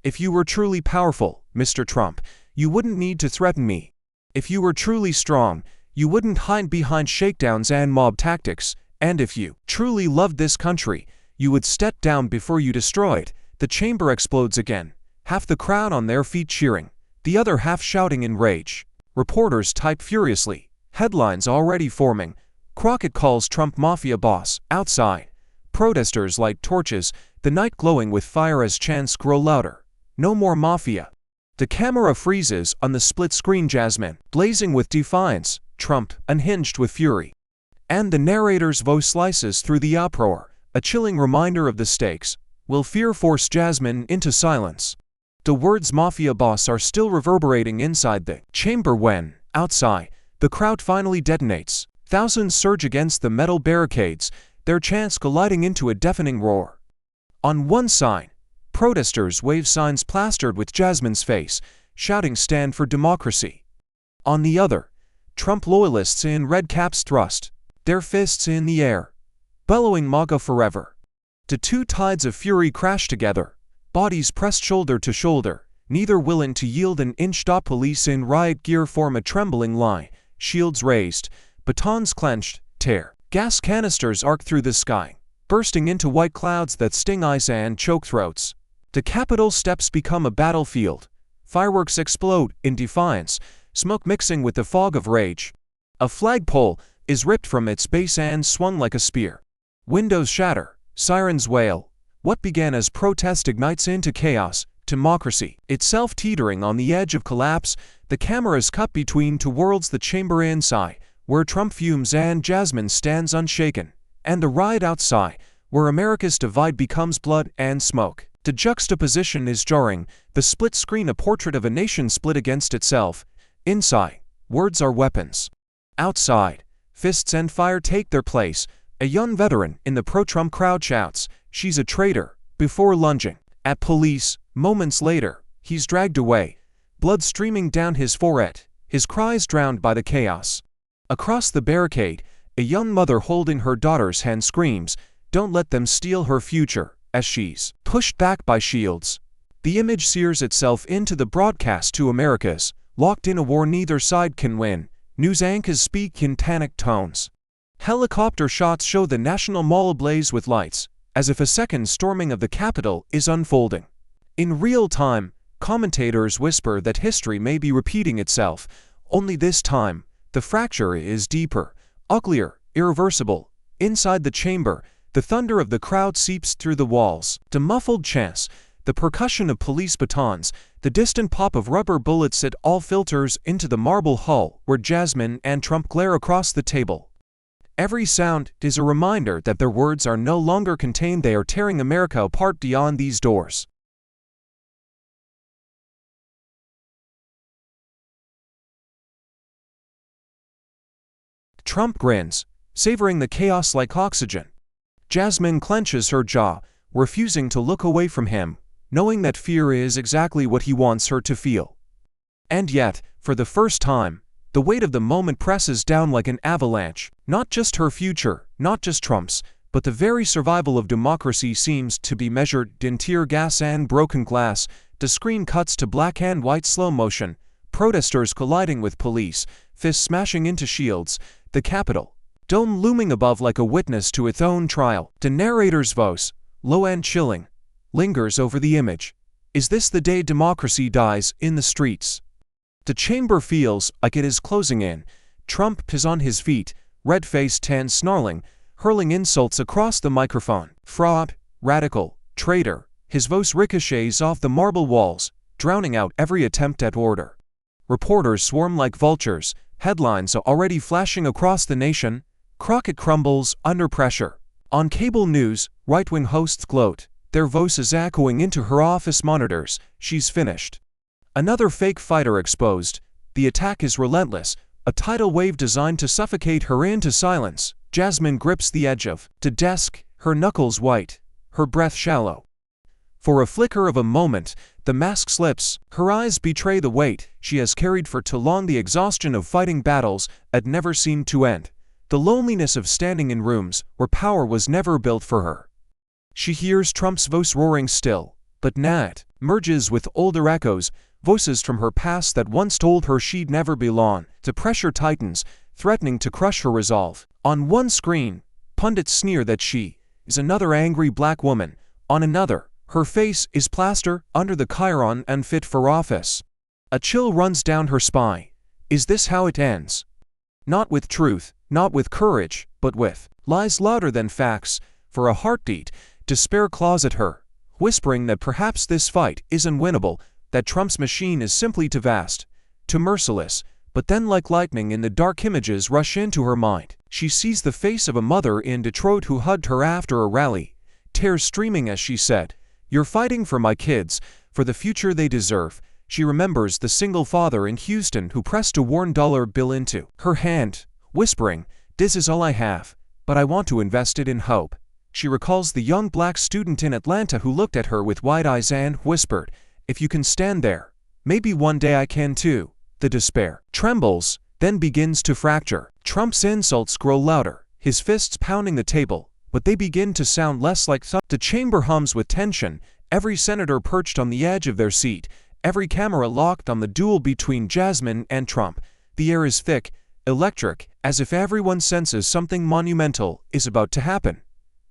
"If you were truly powerful, Mr. Trump, you wouldn't need to threaten me. If you were truly strong, you wouldn't hide behind shakedowns and mob tactics. And if you truly loved this country, you would step down before you destroy it." The chamber explodes again, half the crowd on their feet cheering, the other half shouting in rage. Reporters type furiously, headlines already forming. Crockett calls Trump mafia boss. Outside, protesters light torches, the night glowing with fire as chants grow louder. "No more mafia." The camera freezes on the split screen. Jasmine, blazing with defiance, Trump, unhinged with fury. And the narrator's voice slices through the uproar, a chilling reminder of the stakes. Will fear force Jasmine into silence? The words mafia boss are still reverberating inside the chamber when, outside, the crowd finally detonates. Thousands surge against the metal barricades, their chants colliding into a deafening roar. On one side, protesters wave signs plastered with Jasmine's face, shouting "Stand for democracy." On the other, Trump loyalists in red caps thrust, their fists in the air, bellowing "MAGA forever." The two tides of fury crash together, bodies pressed shoulder to shoulder, neither willing to yield an inch. Police in riot gear form a trembling line, shields raised, batons clenched, tear gas canisters arc through the sky, bursting into white clouds that sting eyes and choke throats. The Capitol steps become a battlefield. Fireworks explode in defiance, smoke mixing with the fog of rage. A flagpole is ripped from its base and swung like a spear. Windows shatter, sirens wail. What began as protest ignites into chaos, democracy itself teetering on the edge of collapse. The cameras cut between two worlds, the chamber inside, where Trump fumes and Jasmine stands unshaken, and the riot outside, where America's divide becomes blood and smoke. The juxtaposition is jarring, the split screen a portrait of a nation split against itself. Inside, words are weapons. Outside, fists and fire take their place. A young veteran in the pro-Trump crowd shouts, "She's a traitor," before lunging at police. Moments later, he's dragged away, blood streaming down his forehead, his cries drowned by the chaos. Across the barricade, a young mother holding her daughter's hand screams, "Don't let them steal her future," as she's pushed back by shields. The image sears itself into the broadcast to Americas, locked in a war neither side can win. News anchors speak in panicked tones. Helicopter shots show the National Mall ablaze with lights, as if a second storming of the Capitol is unfolding. In real time, commentators whisper that history may be repeating itself, only this time, the fracture is deeper, uglier, irreversible. Inside the chamber, the thunder of the crowd seeps through the walls. The muffled chants, the percussion of police batons, the distant pop of rubber bullets, it all filters into the marble hall where Jasmine and Trump glare across the table. Every sound is a reminder that their words are no longer contained, they are tearing America apart beyond these doors. Trump grins, savoring the chaos like oxygen. Jasmine clenches her jaw, refusing to look away from him, knowing that fear is exactly what he wants her to feel. And yet, for the first time, the weight of the moment presses down like an avalanche. Not just her future, not just Trump's, but the very survival of democracy seems to be measured in tear gas and broken glass. The screen cuts to black and white slow motion, protesters colliding with police, fists smashing into shields, the Capitol dome looming above like a witness to its own trial. The narrator's voice, low and chilling, lingers over the image. Is this the day democracy dies in the streets? The chamber feels like it is closing in. Trump is on his feet, red-faced and snarling, hurling insults across the microphone. Fraud, radical, traitor. His voice ricochets off the marble walls, drowning out every attempt at order. Reporters swarm like vultures, headlines are already flashing across the nation. Crockett crumbles under pressure. On cable news, right-wing hosts gloat, their voices echoing into her office monitors. She's finished. Another fake fighter exposed. The attack is relentless, a tidal wave designed to suffocate her into silence. Jasmine grips the edge of the desk, her knuckles white, her breath shallow. For a flicker of a moment, the mask slips. Her eyes betray the weight she has carried for too long, the exhaustion of fighting battles that never seemed to end, the loneliness of standing in rooms where power was never built for her. She hears Trump's voice roaring still, but now it merges with older echoes, voices from her past that once told her she'd never belong. The pressure tightens, threatening to crush her resolve. On one screen, pundits sneer that she is another angry black woman. On another, her face is plaster under the chyron and fit for office. A chill runs down her spine. Is this how it ends? Not with truth, not with courage, but with lies louder than facts. For a heartbeat, despair claws at her, whispering that perhaps this fight is unwinnable, that Trump's machine is simply too vast, too merciless. But then, like lightning in the dark, images rush into her mind. She sees the face of a mother in Detroit who hugged her after a rally, tears streaming as she said, "You're fighting for my kids, for the future they deserve." She remembers the single father in Houston who pressed a worn dollar bill into her hand, whispering, "This is all I have, but I want to invest it in hope." She recalls the young black student in Atlanta who looked at her with wide eyes and whispered, "If you can stand there, maybe one day I can too." The despair trembles, then begins to fracture. Trump's insults grow louder, his fists pounding the table, but they begin to sound less like thunder. The chamber hums with tension, every senator perched on the edge of their seat, every camera locked on the duel between Jasmine and Trump. The air is thick, electric, as if everyone senses something monumental is about to happen.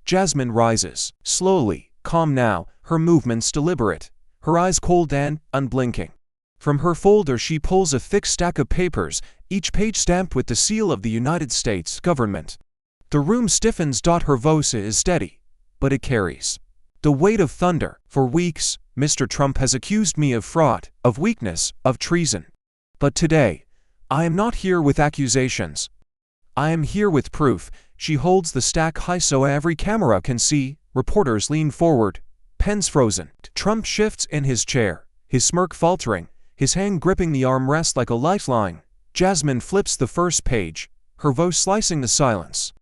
Jasmine rises, slowly, calm now, her movements deliberate, her eyes cold and unblinking. From her folder she pulls a thick stack of papers, each page stamped with the seal of the United States government. The room stiffens. Her voice is steady, but it carries the weight of thunder. For weeks, Mr. Trump has accused me of fraud, of weakness, of treason. But today, I am not here with accusations. I am here with proof. She holds the stack high so every camera can see. Reporters lean forward, pens frozen. Trump shifts in his chair, his smirk faltering, his hand gripping the armrest like a lifeline. Jasmine flips the first page, her voice slicing the silence.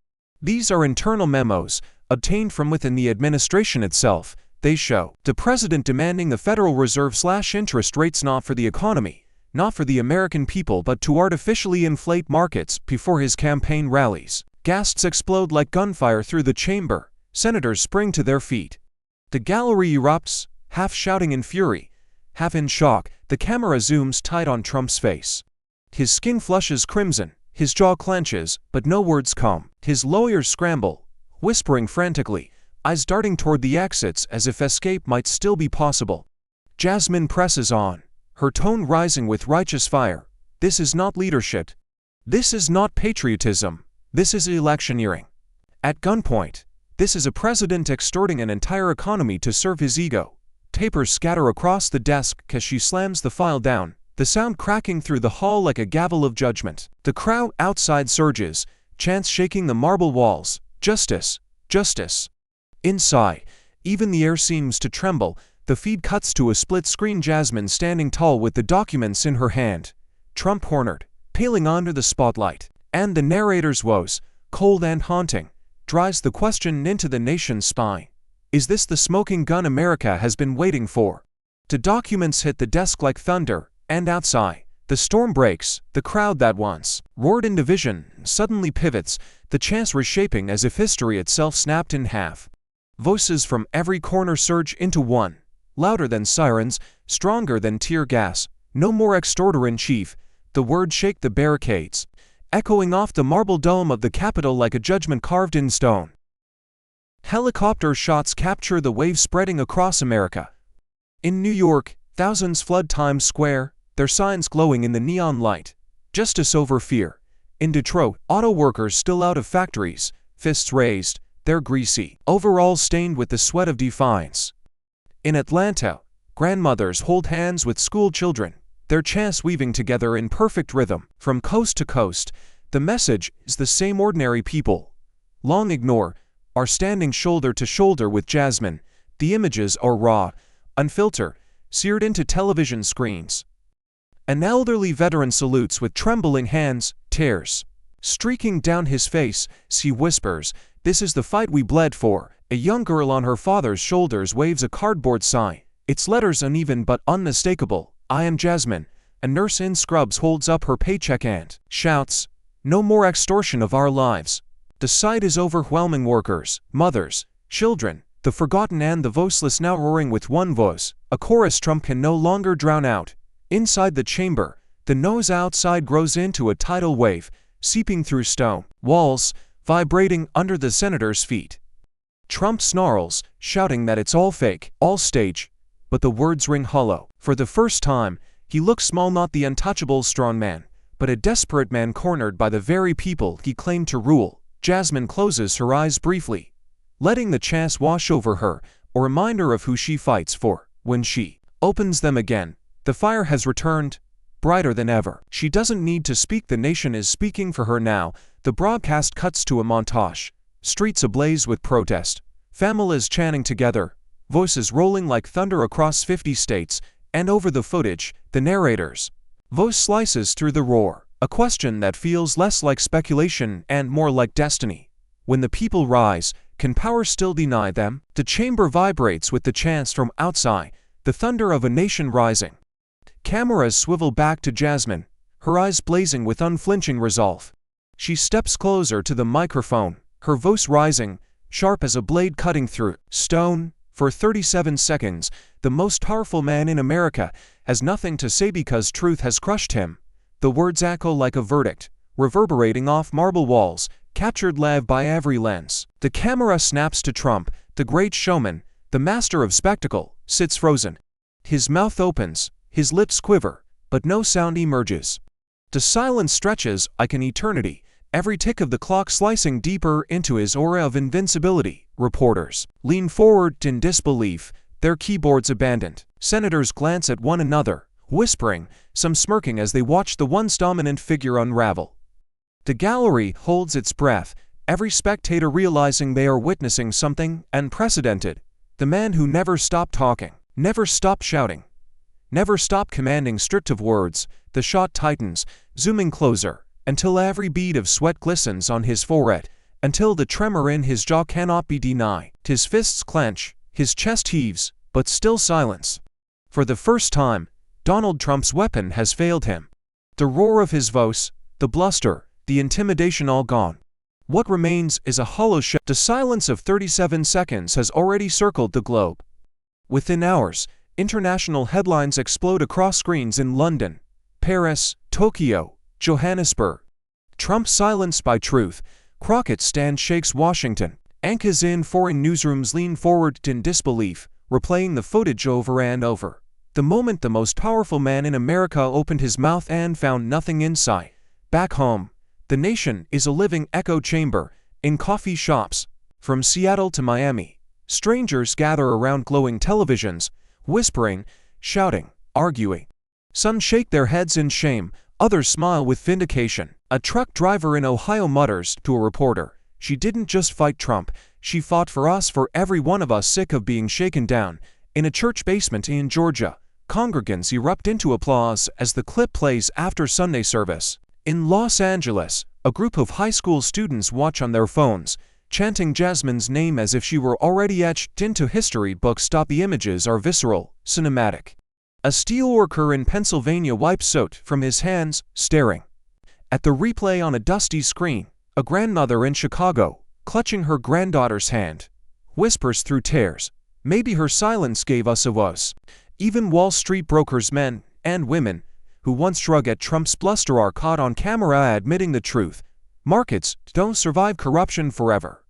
These are internal memos, obtained from within the administration itself. They show the president demanding the Federal Reserve slash interest rates not for the economy, not for the American people, but to artificially inflate markets before his campaign rallies. Gasps explode like gunfire through the chamber. Senators spring to their feet. The gallery erupts, half shouting in fury, half in shock. The camera zooms tight on Trump's face. His skin flushes crimson, his jaw clenches, but no words come. His lawyers scramble, whispering frantically, eyes darting toward the exits as if escape might still be possible. Jasmine presses on, her tone rising with righteous fire. This is not leadership. This is not patriotism. This is electioneering. At gunpoint, this is a president extorting an entire economy to serve his ego. Papers scatter across the desk as she slams the file down, the sound cracking through the hall like a gavel of judgment. The crowd outside surges, chants shaking the marble walls. Justice! Justice! Inside, even the air seems to tremble. The feed cuts to a split-screen Jasmine standing tall with the documents in her hand. Trump cornered, paling under the spotlight. And the narrator's woes, cold and haunting, drives the question into the nation's spine. Is this the smoking gun America has been waiting for? The documents hit the desk like thunder, and outside, the storm breaks. The crowd that once roared in division suddenly pivots, the chants reshaping as if history itself snapped in half. Voices from every corner surge into one, louder than sirens, stronger than tear gas. No more extorter-in-chief. The words shake the barricades, echoing off the marble dome of the Capitol like a judgment carved in stone. Helicopter shots capture the wave spreading across America. In New York, thousands flood Times Square, their signs glowing in the neon light. Justice over fear. In Detroit, auto workers still out of factories, fists raised, their greasy overalls stained with the sweat of defiance. In Atlanta, grandmothers hold hands with school children, their chants weaving together in perfect rhythm. From coast to coast, the message is the same: ordinary people, long ignored, are standing shoulder to shoulder with Jasmine. The images are raw, unfiltered, seared into television screens. An elderly veteran salutes with trembling hands, tears streaking down his face. He whispers, "This is the fight we bled for." A young girl on her father's shoulders waves a cardboard sign. Its letters uneven but unmistakable. "I am Jasmine." A nurse in scrubs holds up her paycheck and shouts, "No more extortion of our lives." The sight is overwhelming. Workers, mothers, children, the forgotten and the voiceless now roaring with one voice. A chorus Trump can no longer drown out. Inside the chamber, the noise outside grows into a tidal wave, seeping through stone walls, vibrating under the senator's feet. Trump snarls, shouting that it's all fake, all stage, but the words ring hollow. For the first time, he looks small, not the untouchable strongman, but a desperate man cornered by the very people he claimed to rule. Jasmine closes her eyes briefly, letting the chance wash over her, a reminder of who she fights for. When she opens them again, the fire has returned, brighter than ever. She doesn't need to speak, the nation is speaking for her now. The broadcast cuts to a montage. Streets ablaze with protest. Families chanting together, voices rolling like thunder across 50 states, and over the footage, the narrator's voice slices through the roar. A question that feels less like speculation and more like destiny. When the people rise, can power still deny them? The chamber vibrates with the chants from outside, the thunder of a nation rising. Cameras swivel back to Jasmine, her eyes blazing with unflinching resolve. She steps closer to the microphone, her voice rising, sharp as a blade cutting through stone. For 37 seconds, the most powerful man in America has nothing to say because truth has crushed him. The words echo like a verdict, reverberating off marble walls, captured live by every lens. The camera snaps to Trump, the great showman, the master of spectacle, sits frozen. His mouth opens, his lips quiver, but no sound emerges. The silence stretches like an eternity, every tick of the clock slicing deeper into his aura of invincibility. Reporters lean forward in disbelief, their keyboards abandoned. Senators glance at one another, whispering, some smirking as they watch the once dominant figure unravel. The gallery holds its breath, every spectator realizing they are witnessing something unprecedented. The man who never stopped talking, never stopped shouting, never stopped commanding stripped of words. The shot tightens, zooming closer, until every bead of sweat glistens on his forehead, until the tremor in his jaw cannot be denied. His fists clench, his chest heaves, but still silence. For the first time, Donald Trump's weapon has failed him. The roar of his voice, the bluster, the intimidation all gone. What remains is a hollow shell. The silence of 37 seconds has already circled the globe. Within hours, international headlines explode across screens in London, Paris, Tokyo, Johannesburg. Trump silenced by truth. Crockett stand shakes Washington. Anchors in foreign newsrooms lean forward in disbelief, replaying the footage over and over. The moment the most powerful man in America opened his mouth and found nothing inside. Back home, the nation is a living echo chamber. In coffee shops, from Seattle to Miami, strangers gather around glowing televisions, whispering, shouting, arguing. Some shake their heads in shame, others smile with vindication. A truck driver in Ohio mutters to a reporter, "She didn't just fight Trump, she fought for us, for every one of us sick of being shaken down." In a church basement in Georgia, congregants erupt into applause as the clip plays after Sunday service. In Los Angeles, a group of high school students watch on their phones, chanting Jasmine's name as if she were already etched into history books. The images are visceral, cinematic. A steelworker in Pennsylvania wipes soot from his hands, staring at the replay on a dusty screen. A grandmother in Chicago, clutching her granddaughter's hand, whispers through tears, "Maybe her silence gave us a voice." Even Wall Street brokers, men and women, who once shrug at Trump's bluster, are caught on camera admitting the truth. Markets don't survive corruption forever.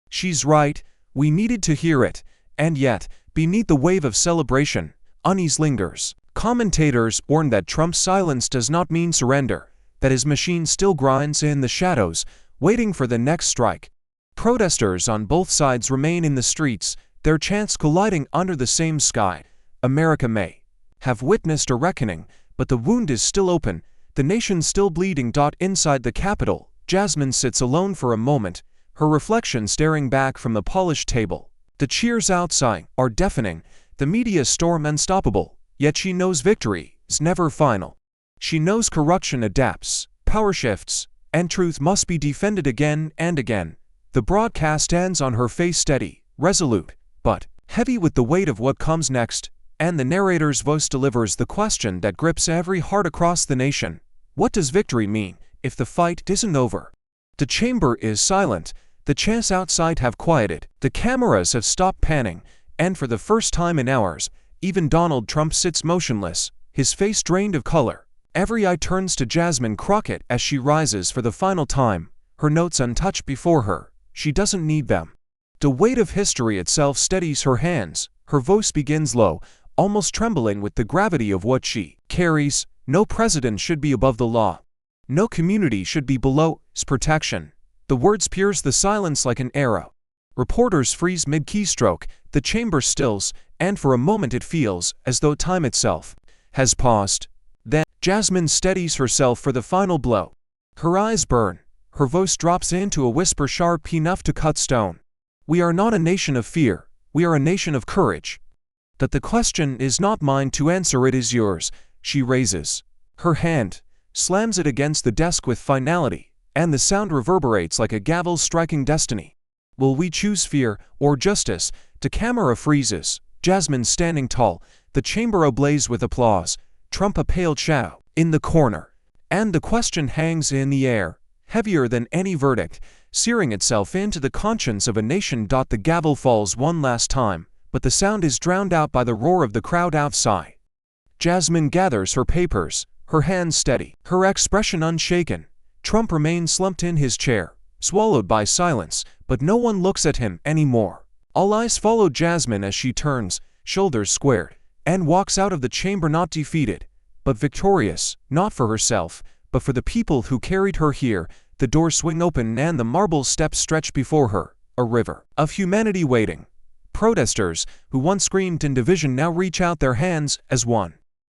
She's right, we needed to hear it, and yet, beneath the wave of celebration, unease lingers. Commentators warn that Trump's silence does not mean surrender, that his machine still grinds in the shadows, waiting for the next strike. Protesters on both sides remain in the streets, their chants colliding under the same sky. America may have witnessed a reckoning, but the wound is still open, the nation still bleeding. Inside the Capitol, Jasmine sits alone for a moment, her reflection staring back from the polished table. The cheers outside are deafening, the media storm unstoppable, yet she knows victory is never final. She knows corruption adapts, power shifts, and truth must be defended again and again. The broadcast ends on her face steady, resolute, but heavy with the weight of what comes next, and the narrator's voice delivers the question that grips every heart across the nation. What does victory mean if the fight isn't over? The chamber is silent, the chants outside have quieted, the cameras have stopped panning, and for the first time in hours, even Donald Trump sits motionless, his face drained of color. Every eye turns to Jasmine Crockett as she rises for the final time, her notes untouched before her. She doesn't need them. The weight of history itself steadies her hands, her voice begins low, almost trembling with the gravity of what she carries. No president should be above the law. No community should be below its protection. The words pierce the silence like an arrow. Reporters freeze mid-keystroke, the chamber stills, and for a moment it feels as though time itself has paused. Then, Jasmine steadies herself for the final blow. Her eyes burn, her voice drops into a whisper sharp enough to cut stone. We are not a nation of fear, we are a nation of courage. That the question is not mine to answer, it is yours. She raises her hand, slams it against the desk with finality, and the sound reverberates like a gavel striking destiny. Will we choose fear or justice? The camera freezes, Jasmine standing tall, the chamber ablaze with applause, Trump a pale shadow in the corner. And the question hangs in the air, heavier than any verdict, searing itself into the conscience of a nation. The gavel falls one last time, but the sound is drowned out by the roar of the crowd outside. Jasmine gathers her papers, her hands steady, her expression unshaken. Trump remains slumped in his chair, swallowed by silence, but no one looks at him anymore. All eyes follow Jasmine as she turns, shoulders squared, and walks out of the chamber not defeated, but victorious, not for herself, but for the people who carried her here. The doors swing open and the marble steps stretch before her, a river of humanity waiting. Protesters, who once screamed in division, now reach out their hands as one.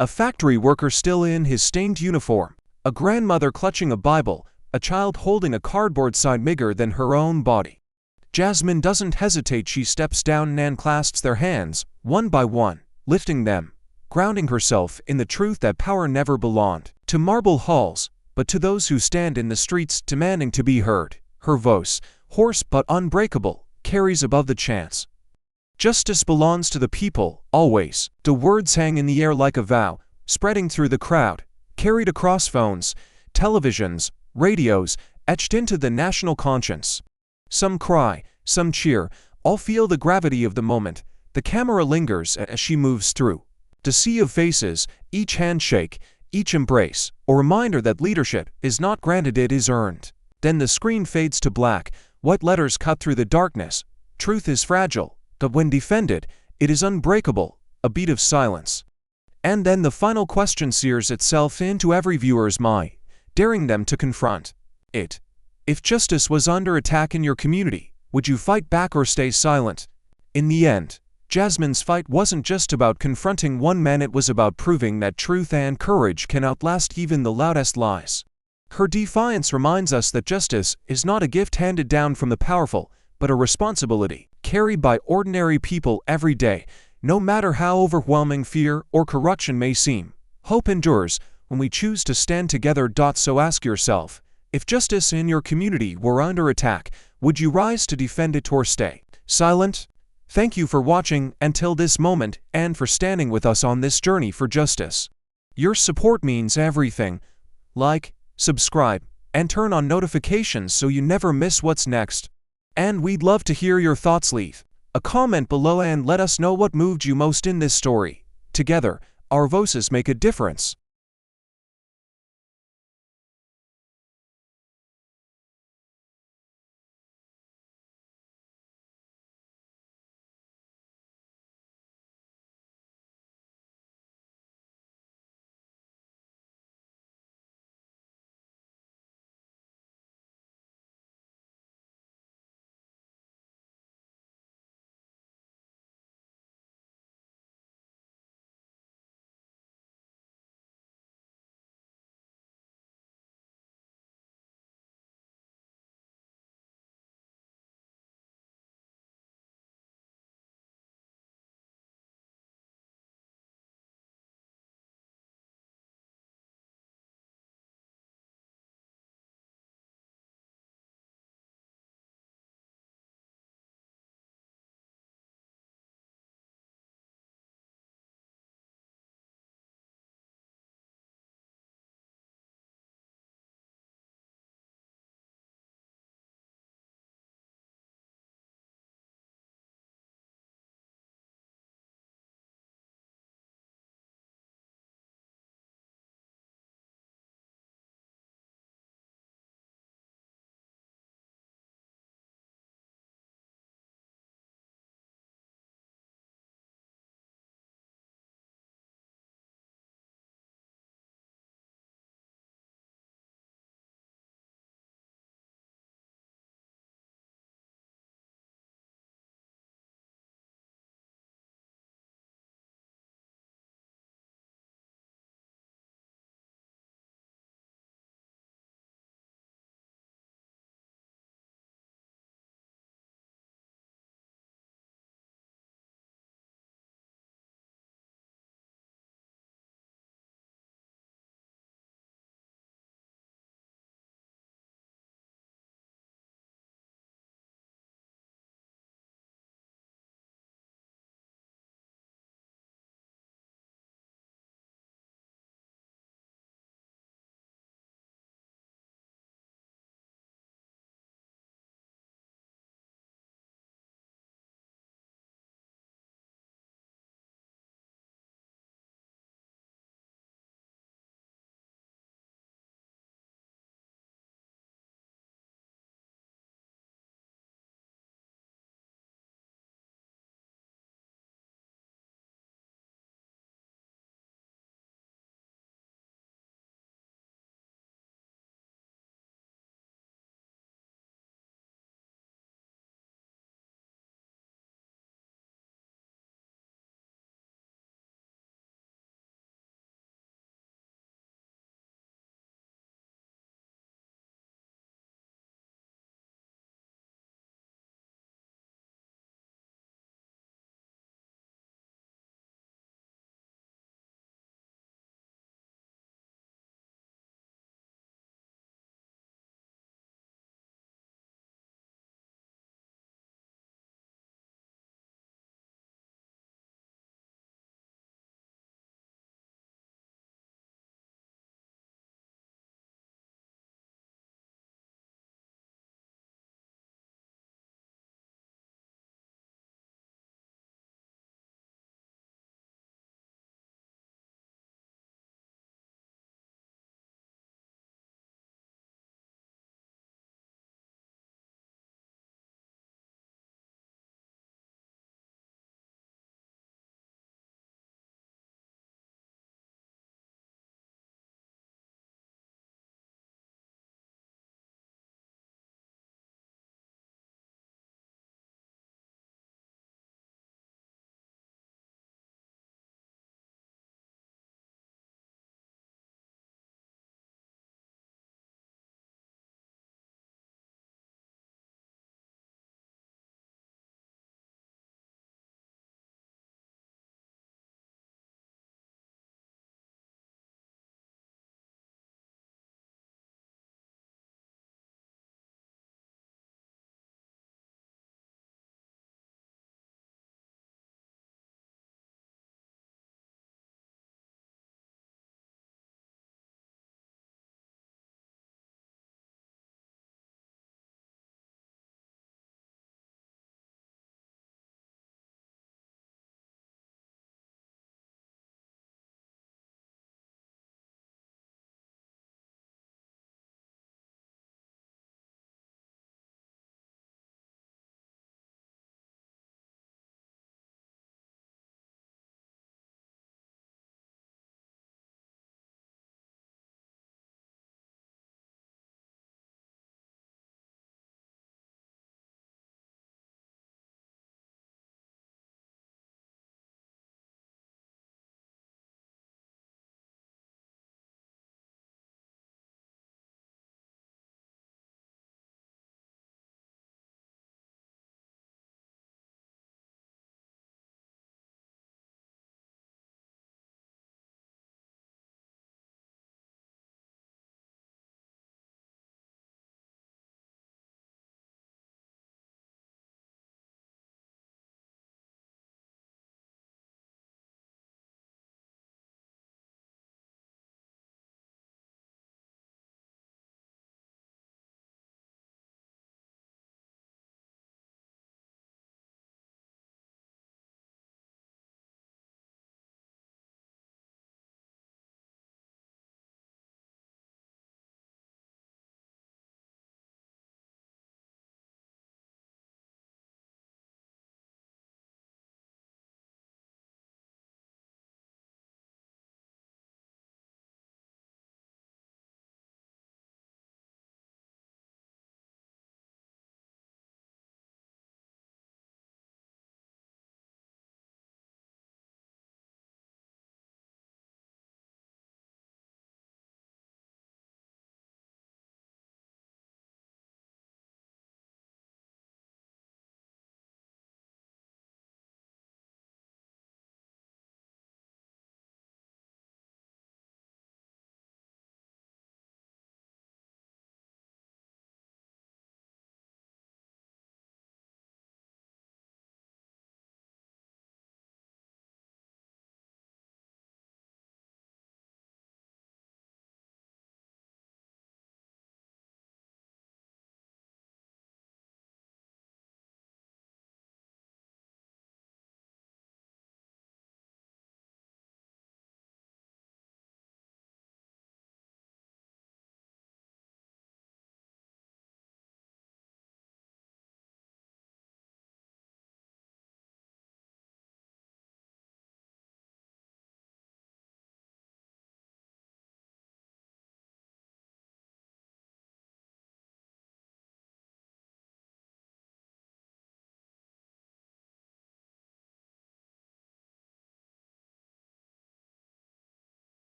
A factory worker still in his stained uniform, a grandmother clutching a Bible, a child holding a cardboard sign bigger than her own body. Jasmine doesn't hesitate, she steps down and clasps their hands, one by one, lifting them, grounding herself in the truth that power never belonged to marble halls, but to those who stand in the streets demanding to be heard. Her voice, hoarse but unbreakable, carries above the chants. Justice belongs to the people, always. The words hang in the air like a vow, spreading through the crowd, carried across phones, televisions, radios, etched into the national conscience. Some cry, some cheer, all feel the gravity of the moment. The camera lingers as she moves through the sea of faces, each handshake, each embrace, a reminder that leadership is not granted, it is earned. Then the screen fades to black, white letters cut through the darkness. Truth is fragile, but when defended, it is unbreakable, a beat of silence. And then the final question sears itself into every viewer's mind, daring them to confront it. If justice was under attack in your community, would you fight back or stay silent? In the end, Jasmine's fight wasn't just about confronting one man, it was about proving that truth and courage can outlast even the loudest lies. Her defiance reminds us that justice is not a gift handed down from the powerful, but a responsibility carried by ordinary people every day, no matter how overwhelming fear or corruption may seem. Hope endures when we choose to stand together. So ask yourself, if justice in your community were under attack, would you rise to defend it or stay silent? Thank you for watching until this moment and for standing with us on this journey for justice. Your support means everything. Like, subscribe, and turn on notifications so you never miss what's next. And we'd love to hear your thoughts. Leave a comment below and let us know what moved you most in this story. Together, our voices make a difference.